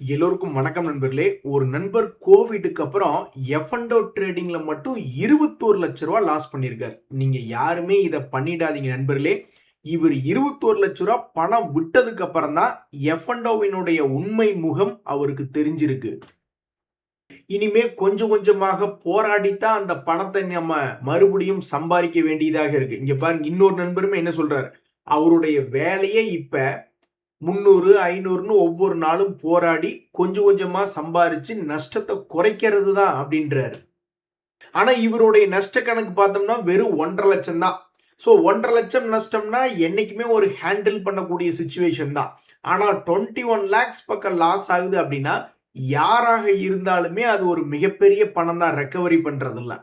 எல்லோருக்கும் வணக்கம் நண்பர்களே. ஒரு நண்பர் கோவிடுக்கு அப்புறம் எஃப்&ஓ ட்ரேடிங்ல மட்டும் 21 லட்ச ரூபா லாஸ் பண்ணியிருக்கார். நீங்க யாருமே இதை பண்ணிடாதீங்க நண்பர்களே. இவர் 21 லட்ச ரூபா பணம் விட்டதுக்கு அப்புறம் தான் எஃப்&ஓவினுடைய உண்மை முகம் அவருக்கு தெரிஞ்சிருக்கு. இனிமே கொஞ்சம் கொஞ்சமாக போராடித்தான் அந்த பணத்தை நம்ம மறுபடியும் சம்பாதிக்க வேண்டியதாக இருக்கு. இங்க பாருங்க, இன்னொரு நண்பருமே என்ன சொல்றாரு, அவருடைய வேலையே இப்ப 300, 500ன்னு ஒவ்வொரு நாளும் போராடி கொஞ்சம் கொஞ்சமா சம்பாரிச்சு நஷ்டத்தை குறைக்கிறது தான் அப்படின்றாரு. ஆனா இவருடைய நஷ்ட கணக்கு பார்த்தோம்னா வெறும் 1.5 லட்சம் தான். ஸோ 1.5 லட்சம் நஷ்டம்னா என்னைக்குமே ஒரு ஹேண்டில் பண்ணக்கூடிய சுச்சுவேஷன் தான். ஆனா 21 லேக்ஸ் பக்கம் லாஸ் ஆகுது அப்படின்னா யாராக இருந்தாலுமே அது ஒரு மிகப்பெரிய பணம் தான், ரெக்கவரி பண்றது இல்ல.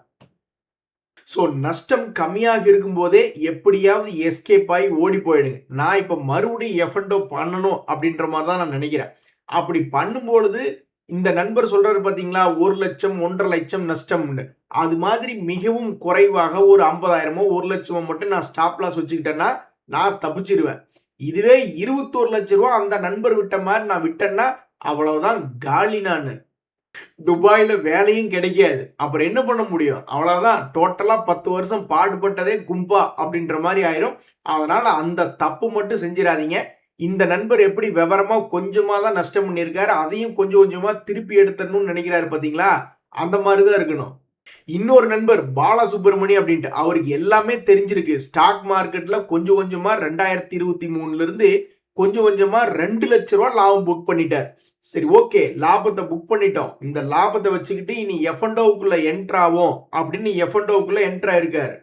ஸோ நஷ்டம் கம்மியாக இருக்கும்போதே எப்படியாவது எஸ்கேப் ஆகி ஓடி போயிடுங்க. நான் இப்போ மறுபடியும் எஃப்&ஓ பண்ணணும் அப்படின்ற மாதிரி தான் நான் நினைக்கிறேன். அப்படி பண்ணும்பொழுது இந்த நண்பர் சொல்றாரு பார்த்தீங்களா, 1 லட்சம் 1.5 லட்சம் நஷ்டம்னு. அது மாதிரி மிகவும் குறைவாக ஒரு 50,000மோ 1 லட்சமோ மட்டும் நான் ஸ்டாப் லாஸ் வச்சுக்கிட்டேன்னா நான் தப்பிச்சிருவேன். இதுவே 21 லட்சம் ரூபா அந்த நண்பர் விட்ட மாதிரி நான் விட்டேன்னா அவ்வளவுதான், காலி நானு. துபாயில வேலையும் கிடைக்காது. அப்புறம் என்ன பண்ண முடியும்? அவ்வளவுதான், டோட்டலா 10 வருஷம் பாடுபட்டதே கும்பா அப்படின்ற மாதிரி ஆயிரும். அதனால அந்த தப்பு மட்டும் செஞ்சிடாதீங்க. இந்த நண்பர் எப்படி விவரமா கொஞ்சமா தான் நஷ்டம் பண்ணியிருக்காரு, அதையும் கொஞ்சம் கொஞ்சமா திருப்பி எடுத்துடணும்னு நினைக்கிறாரு பாத்தீங்களா? அந்த மாதிரிதான் இருக்கணும். இன்னொரு நண்பர் பாலசுப்ரமணி அப்படின்ட்டு, அவருக்கு எல்லாமே தெரிஞ்சிருக்கு. ஸ்டாக் மார்க்கெட்ல கொஞ்சம் கொஞ்சமா 2023ல இருந்து கொஞ்சம் கொஞ்சமா 2 லட்ச ரூபாய் லாபம் புக் பண்ணிட்டார். சரி, ஓகே, லாபத்தை புக் பண்ணிட்டோம். இந்த லாபத்தை வச்சுக்கிட்டு இனி எஃப்&ஓக்குள்ள என்டர் ஆகும் அப்படின்னு எஃப்&ஓக்குள்ள என்டர் ஆயிருக்காரு.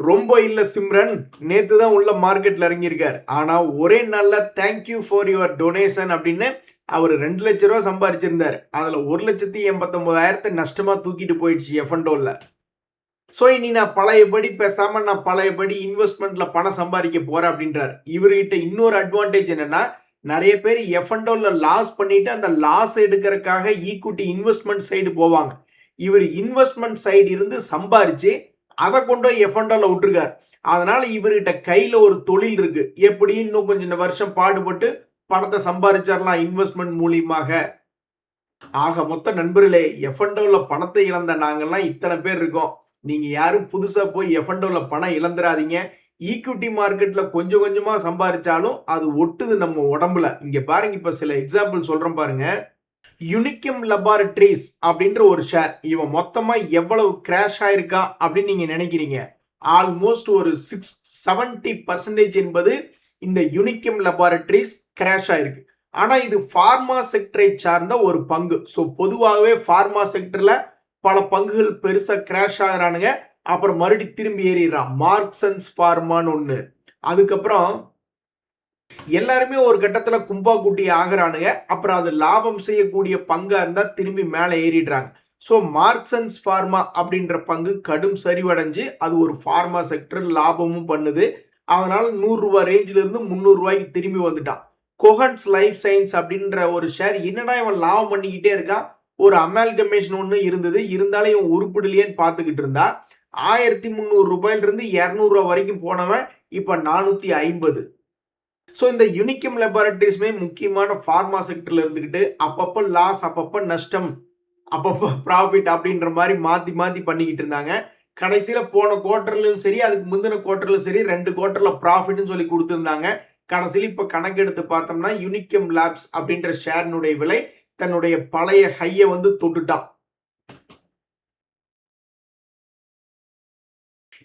ரொம்ப இல்ல சிம்ரன், நேத்து தான் உள்ள மார்க்கெட்ல இறங்கியிருக்காரு. ஆனா ஒரே நாள்ல தேங்க்யூ ஃபார் யுவர் டொனேஷன் அப்படின்னு அவர் 2 லட்ச ரூபாய் சம்பாதிச்சிருந்தார். அதுல 1,89,000 நஷ்டமா தூக்கிட்டு போயிடுச்சு எஃப்&ஓல. ஸோ இனி நான் பழையபடி பேசாம நான் பழையபடி இன்வெஸ்ட்மெண்ட்ல பணம் சம்பாதிக்க போறேன் அப்படின்றார். இவர்கிட்ட இன்னொரு அட்வான்டேஜ் என்னன்னா, நிறைய பேர் எஃப்&ஓல லாஸ் பண்ணிட்டு அந்த லாஸ் எடுக்கிறதுக்காக ஈக்விட்டி இன்வெஸ்ட்மெண்ட் சைடு போவாங்க. இவர் இன்வெஸ்ட்மெண்ட் சைடு இருந்து சம்பாரிச்சு அதை கொண்டு எஃப்&ஓல விட்டுருக்கார். அதனால இவர்கிட்ட கையில ஒரு தொழில் இருக்கு. எப்படி இன்னும் கொஞ்சம் வருஷம் பாடுபட்டு பணத்தை சம்பாதிச்சிடலாம் இன்வெஸ்ட்மெண்ட் மூலியமாக. ஆக மொத்த நண்பர்களே, எஃப்&ஓல பணத்தை இழந்த நாங்கெல்லாம் இத்தனை பேர் இருக்கோம். நீங்க யாரும் புதுசா போய் எஃப்&ஓல பணம் இழந்துடாதீங்க. ஈக்விட்டி மார்க்கெட்ல கொஞ்சம் கொஞ்சமா சம்பாதிச்சாலும் அது ஒட்டுது நம்ம உடம்புல. இங்க பாருங்க, இப்ப சில எக்ஸாம்பிள் சொல்றேன் பாருங்க. யுனிகம் லெபார்டரிஸ் அப்படின்ற ஒரு ஷேர், இவன் மொத்தமா எவ்வளவு கிராஷ் ஆயிருக்கா அப்படின்னு நீங்க நினைக்கிறீங்க? ஆல்மோஸ்ட் ஒரு 70% என்பது இந்த யுனிகம் லெபார்டரிஸ் கிராஷ் ஆயிருக்கு. ஆனா இது பார்மா செக்டரை சார்ந்த ஒரு பங்கு. ஸோ பொதுவாகவே பார்மா செக்டர்ல பல பங்குகள் பெருசா கிராஷ் ஆகிறானுங்க, அப்புறம் மறுபடி திரும்பி ஏறிடுறான். மார்க்சன்ஸ் பார்மான்னு ஒண்ணு. அதுக்கப்புறம் எல்லாருமே ஒரு கட்டத்துல கும்பா குட்டி ஆகிறானுங்க. அப்புறம் அது லாபம் செய்யக்கூடிய பங்கா இருந்தா திரும்பி மேல ஏறிடுறாங்க. ஸோ மார்க்சன்ஸ் பார்மா அப்படின்ற பங்கு கடும் சரிவடைஞ்சு அது ஒரு பார்மா செக்டர் லாபமும் பண்ணுது. அதனால 100 ரூபாய் ரேஞ்சில இருந்து 300 ரூபாய்க்கு திரும்பி வந்துட்டான். கோஹன்ஸ் லைஃப் சயின்ஸ் அப்படின்ற ஒரு ஷேர், என்னடா இவன் லாபம் பண்ணிக்கிட்டே இருக்கான், ஒரு அமால்கமேஷன் ஒன்று இருந்தது, இருந்தாலும் இவன் உருப்படலையேன்னு பார்த்துக்கிட்டு இருந்தா 1300 ரூபாயில இருந்து 200 ரூபாய் வரைக்கும் போனவன் இப்ப 450. ஸோ இந்த யுனிகம் லெபார்டரிஸ்மே முக்கியமான பார்மா செக்டர்ல இருந்துகிட்டு அப்பப்போ லாஸ், அப்பப்போ நஷ்டம், அப்பப்போ ப்ராஃபிட் அப்படின்ற மாதிரி மாத்தி மாத்தி பண்ணிக்கிட்டு இருந்தாங்க. கடைசியில போன குவார்டர்லயும் சரி, அதுக்கு முந்தின குவார்டர்லயும் சரி, 2 குவார்டர்ல ப்ராஃபிட்னு சொல்லி கொடுத்திருந்தாங்க. கடைசியில் இப்ப கணக்கெடுத்து பார்த்தோம்னா யுனிகம் லேப்ஸ் அப்படின்ற ஷேரினுடைய விலை தன்னுடைய பழைய ஹையை வந்து தொட்டுட்டான்.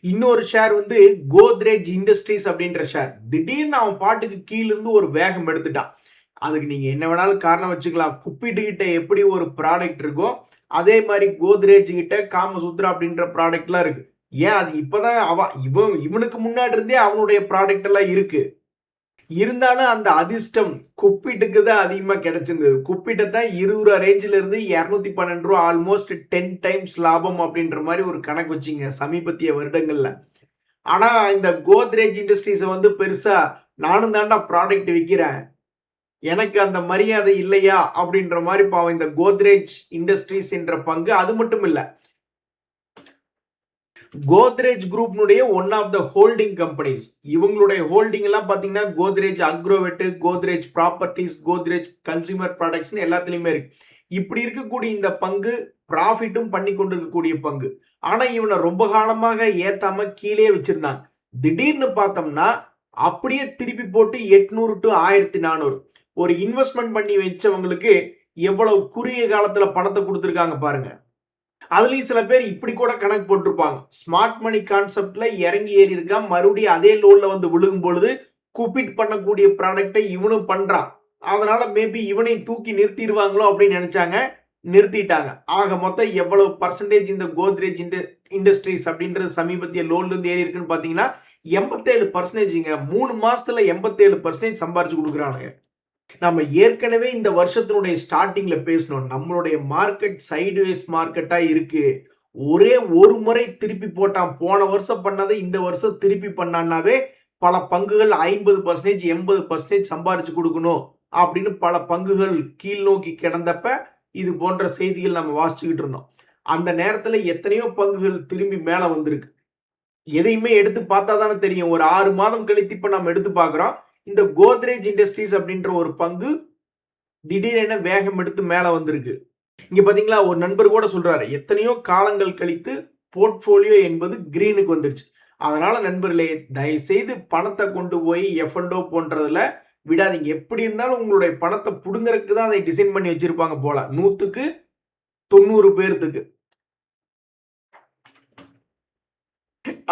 இன்னொரு ஷேர் வந்து கோத்ரேஜ் இண்டஸ்ட்ரீஸ் அப்படின்ற ஷேர், திடீர்னு அவன் பாட்டுக்கு கீழ இருந்து ஒரு வேகம் எடுத்துட்டான். அதுக்கு நீங்க என்ன வேணாலும் காரணம் வச்சுக்கலாம். குப்பிட்டு கிட்ட எப்படி ஒரு ப்ராடக்ட் இருக்கோ அதே மாதிரி கோத்ரேஜ் கிட்ட காமசூத்ரா அப்படின்ற ப்ராடக்ட்லாம் இருக்கு. ஏன் அது இப்பதான் இவனுக்கு முன்னாடி இருந்தே அவனுடைய ப்ராடக்ட் எல்லாம் இருக்கு. இருந்தாலும் அந்த அதிர்ஷ்டம் குப்பிட்டுக்கு தான் அதிகமா கிடைச்சிருந்தது. குப்பிட்ட தான் 20 ரூபா ரேஞ்சில இருந்து 212 ரூபா, ஆல்மோஸ்ட் 10 டைம்ஸ் லாபம் அப்படின்ற மாதிரி ஒரு கணக்கு வச்சிங்க சமீபத்திய வருடங்கள்ல. ஆனா இந்த கோத்ரேஜ் இண்டஸ்ட்ரீஸ் வந்து பெருசா நானும் தாண்டா ப்ராடக்ட் விற்கிறேன், எனக்கு அந்த மரியாதை இல்லையா அப்படின்ற மாதிரி பாவம் இந்த கோத்ரேஜ் இண்டஸ்ட்ரீஸ் என்ற பங்கு. அது மட்டும் இல்ல, கோத்ரேஜ் குரூப்னுடைய one of the holding companies. இவங்களுடைய ஹோல்டிங் எல்லாம் பாத்தீங்கன்னா Godrej Agrovet, Godrej properties, Godrej consumer products எல்லாத்துலயுமே இருக்கு. இப்படி இருக்கக்கூடிய இந்த பங்கு ப்ராஃபிட்டும் பண்ணி கொண்டிருக்கக்கூடிய பங்கு. ஆனா இவனை ரொம்ப காலமாக ஏத்தாம கீழே வச்சிருந்தாங்க. திடீர்னு பார்த்தோம்னா அப்படியே திருப்பி போட்டு 800 to 1400 ஒரு இன்வெஸ்ட்மெண்ட் பண்ணி வச்சவங்களுக்கு எவ்வளவு குறுகிய காலத்துல பணத்தை கொடுத்துருக்காங்க பாருங்க. அதுலயும் சில பேர் இப்படி கூட கணக்கு போட்டிருப்பாங்க. ஸ்மார்ட் மணி கான்செப்ட்ல இறங்கி ஏறி இருக்கா, மறுபடியும் அதே லோன்ல வந்து விழுகும் பொழுது கூப்பிட் பண்ணக்கூடிய ப்ராடக்டை இவனும் பண்றான். அதனால மேபி இவனை தூக்கி நிறுத்திடுவாங்களோ அப்படின்னு நினைச்சாங்க, நிறுத்திட்டாங்க. ஆக மொத்தம் எவ்வளவு பர்சன்டேஜ் இந்த கோத்ரேஜ் இண்டஸ்ட்ரீஸ் அப்படின்றது சமீபத்திய லோன்ல இருந்து ஏறி இருக்குன்னு பாத்தீங்கன்னா 87%. 3 மாசத்துல 87% சம்பாரிச்சு கொடுக்குறானுங்க. நம்ம ஏற்கனவே இந்த வருஷத்தினுடைய ஸ்டார்டிங்ல பேசணும். நம்மளுடைய மார்க்கெட் சைடுவேஸ் மார்க்கெட்டா இருக்கு. ஒரே ஒரு முறை திருப்பி போட்டான். போன வருஷம் பண்ணதை இந்த வருஷம் திருப்பி பண்ணான்னாவே பல பங்குகள் 50% 80% சம்பாரிச்சு கொடுக்கணும் அப்படின்னு பல பங்குகள் கீழ் நோக்கி கிடந்தப்ப இது போன்ற செய்திகள் நம்ம வாசிச்சுக்கிட்டு இருந்தோம். அந்த நேரத்துல எத்தனையோ பங்குகள் திரும்பி மேல வந்திருக்கு. எதையுமே எடுத்து பார்த்தா தானே தெரியும். ஒரு 6 மாதம் கழித்து இப்ப நம்ம எடுத்து பார்க்கிறோம். இந்த கோத்ரேஜ் இண்டஸ்ட்ரீஸ் அப்படின்ற ஒரு பங்கு திடீரென வேகம் எடுத்து மேல வந்திருக்கு. இங்க பாத்தீங்களா, ஒரு நண்பர் கூட சொல்றாரு, எத்தனையோ காலங்கள் கழித்து போர்ட்போலியோ என்பது கிரீனுக்கு வந்துருச்சு. அதனால நண்பர்களே, தயவு செய்து பணத்தை கொண்டு போய் எஃப்என்டோ போன்றதுல விடாதீங்க. எப்படி இருந்தாலும் உங்களுடைய பணத்தை புடுங்கறதுக்கு தான் அதை டிசைன் பண்ணி வச்சிருப்பாங்க போல. 100க்கு 90 பேர்த்துக்கு.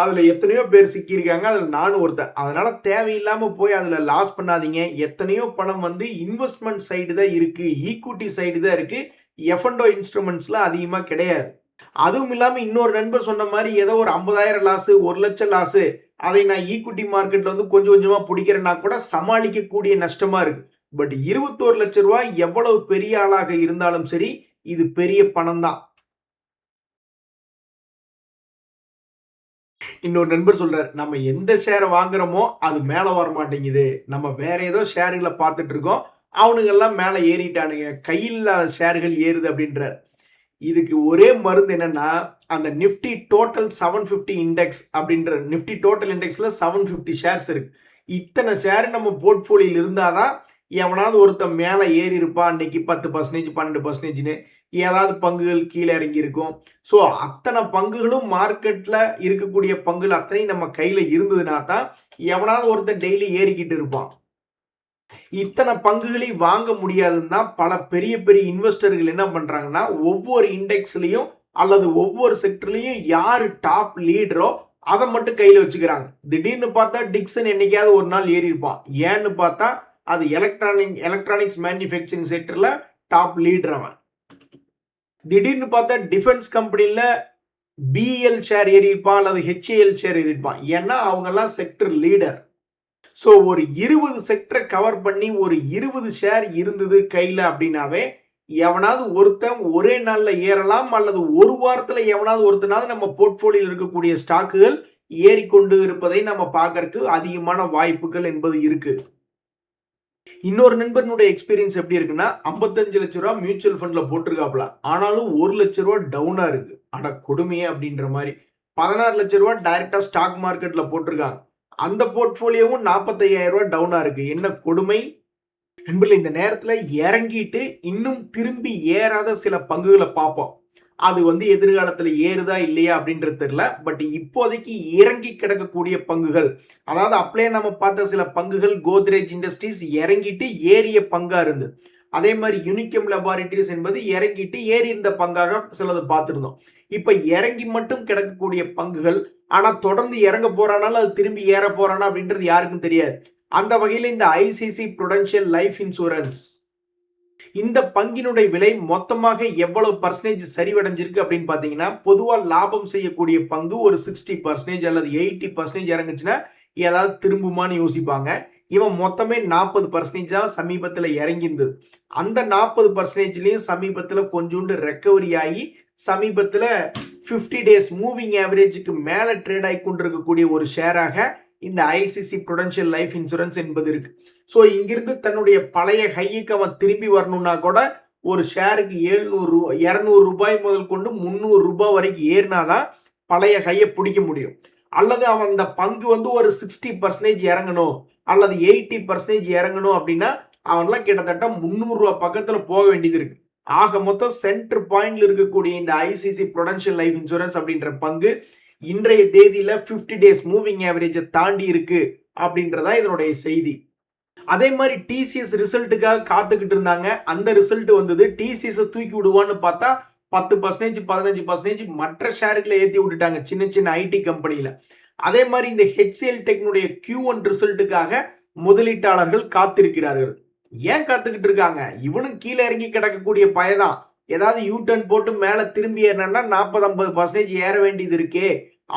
அதுல எத்தனையோ பேர் சிக்கியிருக்காங்க. அதுல நானும் ஒருத்தன். அதனால தேவையில்லாம போய் அதுல லாஸ் பண்ணாதீங்க. எத்தனையோ பணம் வந்து இன்வெஸ்ட்மெண்ட் சைடு தான் இருக்கு, ஈக்விட்டி சைடு தான் இருக்கு. எஃப்என்டோ இன்ஸ்ட்ருமெண்ட்ஸ்ல அதிகமா கிடையாது. அதுவும் இல்லாம இன்னொரு நண்பர் சொன்ன மாதிரி ஏதோ ஒரு 50,000 லாஸ், 1 லட்சம் லாஸ், அதை நான் ஈக்விட்டி மார்க்கெட்ல வந்து கொஞ்சம் கொஞ்சமா பிடிக்கிறேன்னா கூட சமாளிக்கக்கூடிய நஷ்டமா இருக்கு. பட் 21 லட்சம் ரூபாய் எவ்வளவு பெரிய ஆளாக இருந்தாலும் சரி, இது பெரிய பணம் தான். இன்னொரு நண்பர் சொல்றாரு, நம்ம எந்த ஷேரை வாங்குறோமோ அது மேல வர மாட்டேங்குது, நம்ம வேற ஏதோ ஷேர்களை பார்த்துட்டு இருக்கோம், அவனுங்க எல்லாம் மேல ஏறிட்டானுங்க, கையில் ஷேர்கள் ஏறுது அப்படின்றார். இதுக்கு ஒரே மருந்து என்னன்னா, அந்த நிப்டி டோட்டல் 750 இண்டெக்ஸ் அப்படின்ற நிப்டி டோட்டல் இண்டெக்ஸ்ல 750 ஷேர்ஸ் இருக்கு. இத்தனை ஷேர் நம்ம போர்ட்போலியோல இருந்தாதான் எவனாவது ஒருத்தன் மேல ஏறி இருப்பான். அன்னைக்கு 10%, 12%ன்னு ஏதாவது பங்குகள் கீழே இறங்கி இருக்கும். ஸோ அத்தனை பங்குகளும் மார்க்கெட்ல இருக்கக்கூடிய பங்குகள் அத்தனையும் நம்ம கையில இருந்ததுன்னா தான் எவனாவது ஒருத்தன் டெய்லி ஏறிக்கிட்டு இருப்பான். இத்தனை பங்குகளை வாங்க முடியாதுன்னு தான் பல பெரிய பெரிய இன்வெஸ்டர்கள் என்ன பண்றாங்கன்னா, ஒவ்வொரு இண்டெக்ஸ்லயும் அல்லது ஒவ்வொரு செக்டர்லயும் யாரு டாப் லீடரோ அதை மட்டும் கையில வச்சுக்கிறாங்க. திடீர்னு பார்த்தா டிக்சன் என்னைக்காவது ஒரு நாள் ஏறி இருப்பான். ஏன்னு பார்த்தா அது எலக்ட்ரானிக்ஸ் மேனுஃபேக்சரிங் செக்டர்ல டாப் லீடர் அவன். திடீர்னு பார்த்தா டிஃபென்ஸ் கம்பெனில பிஎல் ஷேர் ஏறி இருப்பான் அல்லது ஹெச்ஏஎல் ஷேர் ஏறி இருப்பான். ஏன்னா அவங்க எல்லாம் செக்டர் லீடர். ஸோ ஒரு 20 செக்டரை கவர் பண்ணி ஒரு 20 ஷேர் இருந்தது கையில அப்படின்னாவே எவனாவது ஒருத்தன் ஒரே நாள்ல ஏறலாம் அல்லது ஒரு வாரத்துல எவனாவது ஒருத்தனாவது நம்ம போர்ட்போலியோல இருக்கக்கூடிய ஸ்டாக்குகள் ஏறிக்கொண்டு இருப்பதை நம்ம பார்க்கறதுக்கு அதிகமான வாய்ப்புகள் என்பது இருக்கு. இன்னொரு நண்பனுடைய எக்ஸ்பீரியன்ஸ் எப்படி இருக்குன்னா, 55 லட்சம் ரூபாய் மியூச்சுவல் ஃபண்ட்ல போட்டிருக்காப்ல, ஆனாலும் 1 லட்சம் ரூபாய் டவுனா இருக்கு. ஆனா கொடுமையே அப்படின்ற மாதிரி 16 லட்சம் ரூபாய் டைரக்டா ஸ்டாக் மார்க்கெட்ல போட்டிருக்காங்க. அந்த போர்ட்போலியோவும் 45,000 ரூபாய் டவுனா இருக்கு. என்ன கொடுமை நண்பர்களே. இந்த நேரத்துல இறங்கிட்டு இன்னும் திரும்பி ஏறாத சில பங்குகளை பார்ப்போம். அது வந்து எதிர்காலத்துல ஏறுதா இல்லையா அப்படின்றது தெரியல. பட் இப்போதைக்கு இறங்கி கிடக்கக்கூடிய பங்குகள், அதாவது அப்படியே நம்ம பார்த்த சில பங்குகள் கோத்ரேஜ் இண்டஸ்ட்ரீஸ் இறங்கிட்டு ஏறிய பங்கா இருந்து, அதே மாதிரி யூனிகம் லெபார்டரிஸ் என்பது இறங்கிட்டு ஏறி இந்த பங்காக சிலது பார்த்துருந்தோம். இப்ப இறங்கி மட்டும் கிடக்கக்கூடிய பங்குகள், ஆனா தொடர்ந்து இறங்க போறானாலும் அது திரும்பி ஏற போறானா அப்படின்றது யாருக்கும் தெரியாது. அந்த வகையில இந்த ஐசிசி புரூடென்ஷியல் லைஃப் இன்சூரன்ஸ் இந்த பங்கினுடைய விலை மொத்தமாக எவ்வளவு பர்சன்டேஜ் சரிவடைஞ்சிருக்கு அப்படின்னு பாத்தீங்கன்னா, பொதுவா லாபம் செய்யக்கூடிய பங்கு ஒரு 60% அல்லது 80% இறங்குச்சுன்னா ஏதாவது திரும்புமான்னு யோசிப்பாங்க. இவன் மொத்தமே 40% தான் சமீபத்தில் இறங்கியிருந்தது. அந்த 40%லயும் சமீபத்தில் கொஞ்சோண்டு ரெக்கவரி ஆகி சமீபத்தில் 50 டேஸ் மூவிங் ஆவரேஜுக்கு மேல ட்ரேட் ஆகி கொண்டிருக்கக்கூடிய ஒரு ஷேராக இந்த ஐசிசி புரூடென்ஷியல் லைஃப் இன்சூரன்ஸ் என்பது இருக்கு. ஸோ இங்கிருந்து தன்னுடைய பழைய ஹைக்கு அவன் திரும்பி வரணும்னா கூட ஒரு ஷேருக்கு 200 ரூபாய் முதல் கொண்டு 300 ரூபாய் வரைக்கும் ஏறினாதான் பழைய கையை பிடிக்க முடியும். அல்லது அவன் அந்த பங்கு வந்து ஒரு 60% இறங்கணும் அல்லது 80% இறங்கணும் அப்படின்னா அவன்லாம் கிட்டத்தட்ட 300 ரூபாய் பக்கத்துல போக வேண்டியது இருக்கு. ஆக மொத்தம் சென்டர் பாயிண்ட்ல இருக்கக்கூடிய இந்த ஐசிசி புரூடென்ஷியல் லைஃப் இன்சூரன்ஸ் அப்படின்ற பங்கு இன்றைய தேதியில 50 டேஸ் மூவிங் ஆவரேஜை தாண்டி இருக்கு அப்படின்றதா இதனுடைய செய்தி. அதே மாதிரி டிசிஎஸ் ரிசல்ட்டுக்காக காத்துக்கிட்டு இருந்தாங்க. அந்த ரிசல்ட் வந்தது. டிசிஎஸ் தூக்கி விடுவான்னு பார்த்தா 10% 15% மற்ற ஷேர்களை ஏற்றி விட்டுட்டாங்க சின்ன சின்ன ஐடி கம்பெனியில. அதே மாதிரி இந்த ஹெச்சிஎல் டெக்னுடைய Q1 ரிசல்ட்டுக்காக முதலீட்டாளர்கள் காத்திருக்கிறார்கள். ஏன் காத்துக்கிட்டு இருக்காங்க? இவனும் கீழே இறங்கி கிடக்கக்கூடிய பயதான். ஏதாவது யூ-டர்ன் போட்டு மேல திரும்பி ஏறினா 40-50% ஏற வேண்டியது இருக்கே.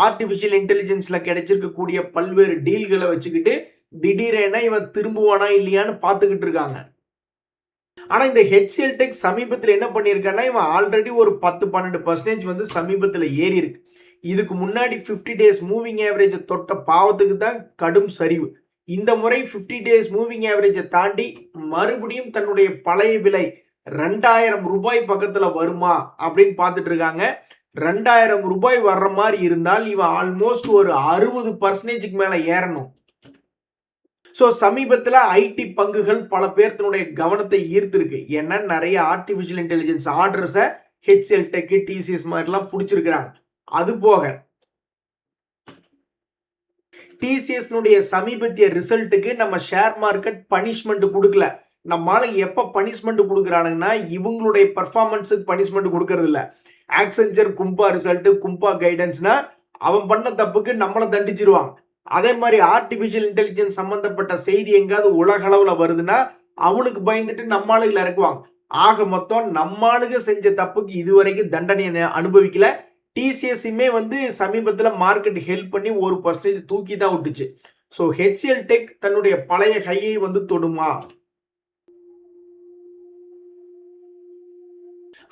ஆர்டிபிஷியல் இன்டெலிஜென்ஸ்ல கிடைச்சிருக்கக்கூடிய பல்வேறு டீல்களை வச்சுக்கிட்டு திடீரென இவன் திரும்புவானா இல்லையான்னு பார்த்துக்கிட்டு இருக்காங்க. ஆனா இந்த ஹெச்சிஎல் டெக் சமீபத்தில் என்ன பண்ணியிருக்கான்னா, இவன் ஆல்ரெடி ஒரு 10-12% வந்து சமீபத்தில் ஏறி இருக்கு. இதுக்கு முன்னாடி 50 டேஸ் மூவிங் ஆவரேஜ் தொட்ட பாவத்துக்கு தான் கடும் சரிவு. இந்த முறை 50 டேஸ் மூவிங் ஆவரேஜை தாண்டி மறுபடியும் தன்னுடைய பழைய விலை 2000 ரூபாய் பக்கத்துல வருமா அப்படின்னு பார்த்துட்டு இருக்காங்க. 2000 ரூபாய் வர்ற மாதிரி இருந்தால் இவன் ஆல்மோஸ்ட் ஒரு 60% மேல ஏறணும். ஸோ சமீபத்தில் ஐடி பங்குகள் பல பேர்த்தினுடைய கவனத்தை ஈர்த்திருக்கு. ஏன்னா நிறைய ஆர்டிபிஷியல் இன்டெலிஜென்ஸ் ஆர்டர்ஸை ஹெச்சிஎல் டெக் டிசிஎஸ் மாதிரிலாம் பிடிச்சிருக்கிறாங்க. அது போக டிசிஎஸ் சமீபத்திய ரிசல்ட்டுக்கு நம்ம ஷேர் மார்க்கெட் பனிஷ்மெண்ட் கொடுக்கல. நம்மளால எப்ப பனிஷ்மெண்ட் கொடுக்குறானுங்கன்னா இவங்களுடைய பர்ஃபார்மன்ஸுக்கு பனிஷ்மெண்ட் கொடுக்கறது இல்ல. ஆக்சென்சர் கும்பா ரிசல்ட் கும்பா கைடன்ஸ்னா அவன் பண்ண தப்புக்கு நம்மளை தண்டிச்சிருவாங்க. அதே மாதிரி ஆர்டிபிஷியல் இன்டெலிஜென்ஸ் சம்பந்தப்பட்ட செய்தி எங்காவது உலக அளவுல வருதுன்னா அவனுக்கு பயந்துட்டு நம்ம ஆளுகளை இறக்குவாங்க. ஆக மொத்தம் நம்ம ஆளுக செஞ்ச தப்புக்கு இதுவரைக்கும் தண்டனை அனுபவிக்கல. டிசிஎஸ்ஸுமே வந்து சமீபத்தில் மார்க்கெட் ஹெல்ப் பண்ணி 1% தூக்கி தான் விட்டுச்சு. ஸோ ஹெச்சிஎல் டெக் தன்னுடைய பழைய கையை வந்து தொடுமா?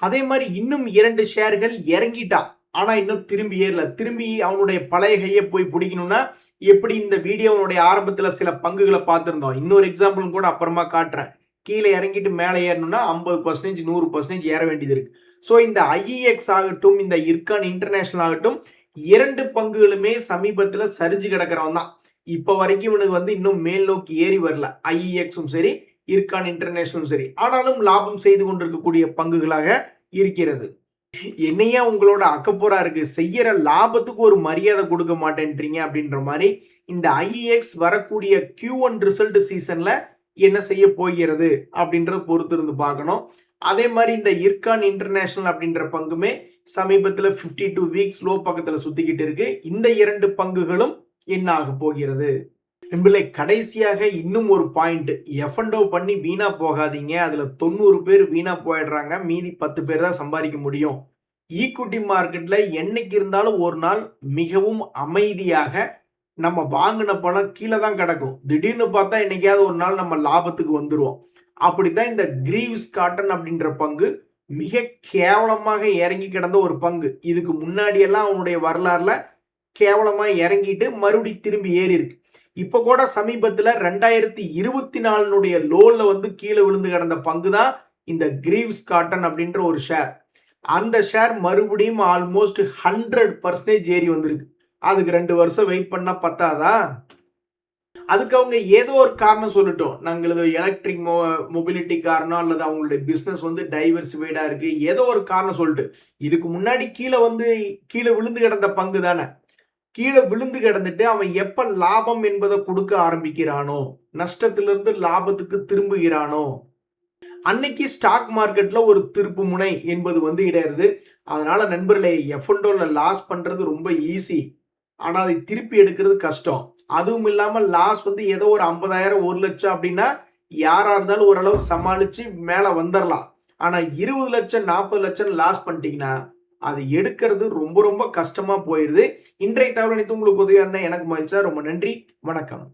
அதே மாதிரி இன்னும் 2 ஷேர்கள் இறங்கிட்டான். ஆனா இன்னும் திரும்பி ஏறல. திரும்பி அவனுடைய பழைய கையை போய் பிடிக்கணும்னா எப்படி இந்த வீடியோனுடைய ஆரம்பத்தில் சில பங்குகளை பார்த்துருந்தோம். இன்னொரு எக்ஸாம்பிளும் கூட அப்புறமா காட்டுறேன். கீழே இறங்கிட்டு மேலே ஏறணும்னா 50% 100% ஏற வேண்டியது இருக்கு. ஸோ இந்த ஐஇஎக்ஸ் ஆகட்டும் இந்த இர்கான் இன்டர்நேஷனல் ஆகட்டும் 2 பங்குகளுமே சமீபத்தில் சரிஞ்சு கிடக்கிறவன் தான். இப்போ வரைக்கும் இவனுக்கு வந்து இன்னும் மேல் நோக்கி ஏறி வரல. ஐஇஎக்ஸும் சரி இர்கான் இன்டர்நேஷனலும் சரி. ஆனாலும் லாபம் செய்து கொண்டிருக்கக்கூடிய பங்குகளாக இருக்கிறது. என்னையா உங்களோட அக்கப்போரா இருக்கு, செய்யற லாபத்துக்கு ஒரு மரியாதை கொடுக்க மாட்டேன்றீங்க அப்படின்ற மாதிரி இந்த ஐஇஎக்ஸ் வரக்கூடிய Q1 ரிசல்ட் சீசன்ல என்ன செய்ய போகிறது அப்படின்றத பொறுத்து இருந்து பார்க்கணும். அதே மாதிரி இந்த இர்கான் இன்டர்நேஷனல் அப்படின்ற பங்குமே சமீபத்தில் 52 வீக்ஸ் லோ பக்கத்தில் சுத்திக்கிட்டு இருக்கு. இந்த 2 பங்குகளும் என்ன ஆக போகிறது என்பதை கடைசியாக இன்னும் ஒரு பாயிண்ட். எஃப்என்டோ பண்ணி வீணா போகாதீங்க. அதுல 90 பேர் வீணா போயிடுறாங்க. மீதி 10 பேர் தான் சம்பாதிக்க முடியும். ஈக்விட்டி மார்க்கெட்ல என்னைக்கு இருந்தாலும் ஒரு நாள் மிகவும் அமைதியாக நம்ம வாங்கின பணம் கீழே தான் கிடக்கும். திடீர்னு பார்த்தா என்னைக்காவது ஒரு நாள் நம்ம லாபத்துக்கு வந்துருவோம். அப்படித்தான் இந்த கிரீவ்ஸ் காட்டன் அப்படின்ற பங்கு மிக கேவலமாக இறங்கி கிடந்த ஒரு பங்கு. இதுக்கு முன்னாடி எல்லாம் அவனுடைய வரலாறுல கேவலமா இறங்கிட்டு மறுபடி திரும்பி ஏறி இருக்கு. இப்ப கூட சமீபத்துல 2024 லோல வந்து கீழே விழுந்து கிடந்த பங்கு தான் இந்த கிரீவ்ஸ் காட்டன் அப்படின்ற ஒரு ஷேர். அந்த ஷேர் மறுபடியும் ஆல்மோஸ்ட் 100% ஏறி வந்திருக்கு. அதுக்கு 2 வருஷம் வெயிட் பண்ணா பத்தாதா? அதுக்கு அவங்க ஏதோ ஒரு காரணம் சொல்லட்டும். நாங்களது எலக்ட்ரிக் மொபிலிட்டி காரணம் அல்லது அவங்களுடைய பிசினஸ் வந்து டைவர்சிஃபைடா இருக்கு, ஏதோ ஒரு காரணம் சொல்லிட்டு. இதுக்கு முன்னாடி கீழே விழுந்து கிடந்த பங்கு தானே. கீழே விழுந்து கிடந்துட்டு அவன் எப்ப லாபம் என்பதை கொடுக்க ஆரம்பிக்கிறானோ, நஷ்டத்திலிருந்து லாபத்துக்கு திரும்புகிறானோ, அன்னைக்கு ஸ்டாக் மார்க்கெட்ல ஒரு திருப்பு முனை என்பது வந்து இடையிறது. அதனால நண்பர்களே, எஃப்என்டோல லாஸ் பண்றது ரொம்ப ஈஸி. ஆனா அதை திருப்பி எடுக்கிறது கஷ்டம். அதுவும் இல்லாம லாஸ் வந்து ஏதோ ஒரு 50,000 1 லட்சம் அப்படின்னா யாரா இருந்தாலும் ஓரளவு சமாளிச்சு மேல வந்துடலாம். ஆனா 20 லட்சம் 40 லட்சம் லாஸ் பண்ணிட்டீங்கன்னா அது எடுக்கிறது ரொம்ப ரொம்ப கஷ்டமா போயிருது. இன்றைய தகவல் உங்களுக்கு உதவியா இருந்தா எனக்கு மகிழ்ச்சியா. ரொம்ப நன்றி, வணக்கம்.